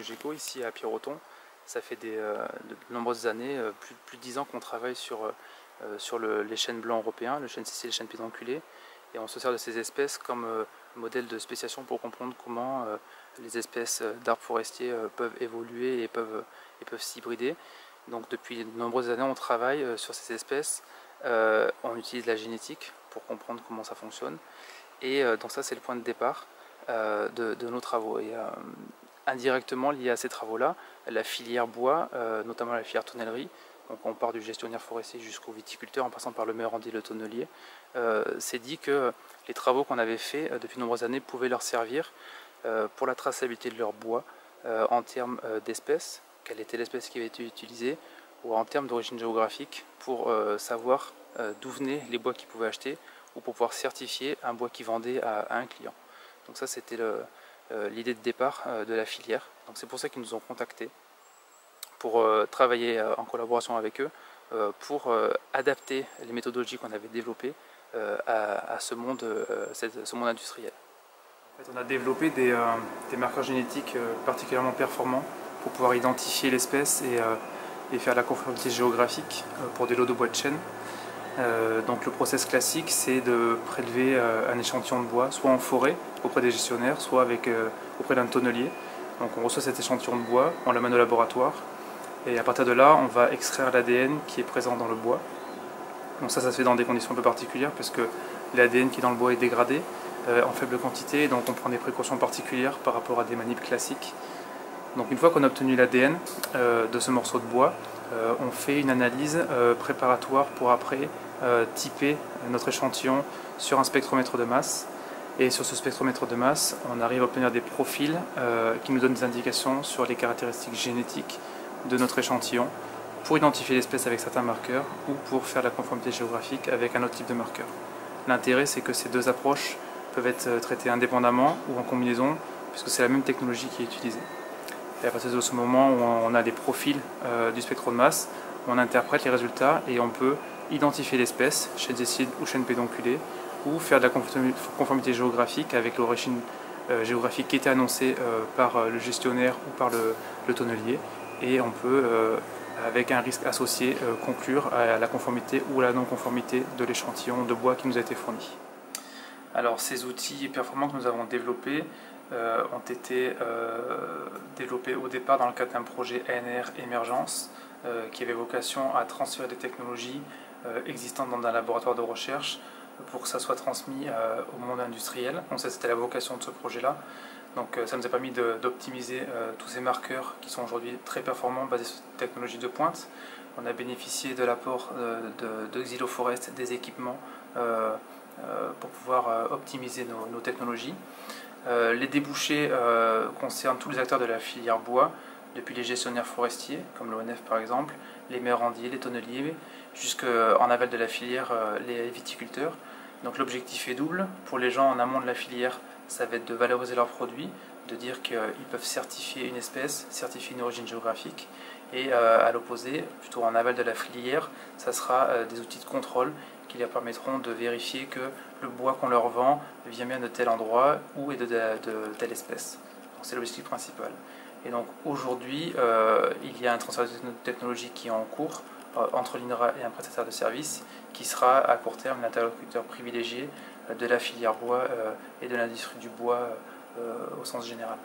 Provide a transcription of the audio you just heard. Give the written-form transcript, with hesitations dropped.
Logeco ici à Pierreton. Ça fait de nombreuses années, plus de 10 ans qu'on travaille sur les chênes blancs européens, le chêne cécile et le chêne pédonculé. Et on se sert de ces espèces comme modèle de spéciation pour comprendre comment les espèces d'arbres forestiers peuvent évoluer et peuvent s'hybrider. Donc depuis de nombreuses années on travaille sur ces espèces, on utilise la génétique pour comprendre comment ça fonctionne. Et donc ça c'est le point de départ de nos travaux. Et indirectement lié à ces travaux-là, la filière bois, notamment la filière tonnellerie, donc on part du gestionnaire forestier jusqu'au viticulteur en passant par le mérandier et le tonnelier, s'est dit que les travaux qu'on avait faits depuis de nombreuses années pouvaient leur servir pour la traçabilité de leur bois en termes d'espèces, quelle était l'espèce qui avait été utilisée, ou en termes d'origine géographique pour savoir d'où venaient les bois qu'ils pouvaient acheter ou pour pouvoir certifier un bois qu'ils vendaient à un client. Donc ça c'était l'idée de départ de la filière. Donc c'est pour ça qu'ils nous ont contactés pour travailler en collaboration avec eux pour adapter les méthodologies qu'on avait développées à ce monde industriel. En fait, on a développé des marqueurs génétiques particulièrement performants pour pouvoir identifier l'espèce et faire la conformité géographique pour des lots de bois de chêne. Donc le process classique, c'est de prélever un échantillon de bois, soit en forêt auprès des gestionnaires, soit auprès d'un tonnelier. Donc on reçoit cet échantillon de bois, on l'amène au laboratoire, et à partir de là, on va extraire l'ADN qui est présent dans le bois. Donc ça se fait dans des conditions un peu particulières, parce que l'ADN qui est dans le bois est dégradé en faible quantité, donc on prend des précautions particulières par rapport à des manips classiques. Donc une fois qu'on a obtenu l'ADN de ce morceau de bois, on fait une analyse préparatoire pour après typer notre échantillon sur un spectromètre de masse. Et sur ce spectromètre de masse, on arrive à obtenir des profils qui nous donnent des indications sur les caractéristiques génétiques de notre échantillon pour identifier l'espèce avec certains marqueurs ou pour faire la conformité géographique avec un autre type de marqueur. L'intérêt, c'est que ces deux approches peuvent être traitées indépendamment ou en combinaison, puisque c'est la même technologie qui est utilisée. Et à partir de ce moment où on a des profils du spectre de masse, on interprète les résultats et on peut identifier l'espèce, chêne cécile ou chêne pédonculé, ou faire de la conformité géographique avec l'origine géographique qui était annoncée par le gestionnaire ou par le tonnelier. Et on peut, avec un risque associé, conclure à la conformité ou à la non-conformité de l'échantillon de bois qui nous a été fourni. Alors ces outils performants que nous avons développés ont été développés au départ dans le cadre d'un projet ANR Émergence qui avait vocation à transférer des technologies existantes dans un laboratoire de recherche pour que ça soit transmis au monde industriel. Donc ça c'était la vocation de ce projet-là. Donc ça nous a permis d'optimiser tous ces marqueurs qui sont aujourd'hui très performants basés sur des technologies de pointe. On a bénéficié de l'apport de Xyloforest, des équipements pour pouvoir optimiser nos technologies. Les débouchés concernent tous les acteurs de la filière bois, depuis les gestionnaires forestiers, comme l'ONF par exemple, les mérandiers, les tonneliers, jusqu'en aval de la filière, les viticulteurs. Donc l'objectif est double. Pour les gens en amont de la filière, ça va être de valoriser leurs produits, de dire qu'ils peuvent certifier une espèce, certifier une origine géographique. Et à l'opposé, plutôt en aval de la filière, ça sera des outils de contrôle qui leur permettront de vérifier que le bois qu'on leur vend vient bien de tel endroit ou est de telle espèce. Donc c'est l'objectif principal. Et donc aujourd'hui, il y a un transfert de technologie qui est en cours entre l'INRA et un prestataire de service qui sera à court terme l'interlocuteur privilégié de la filière bois et de l'industrie du bois au sens général.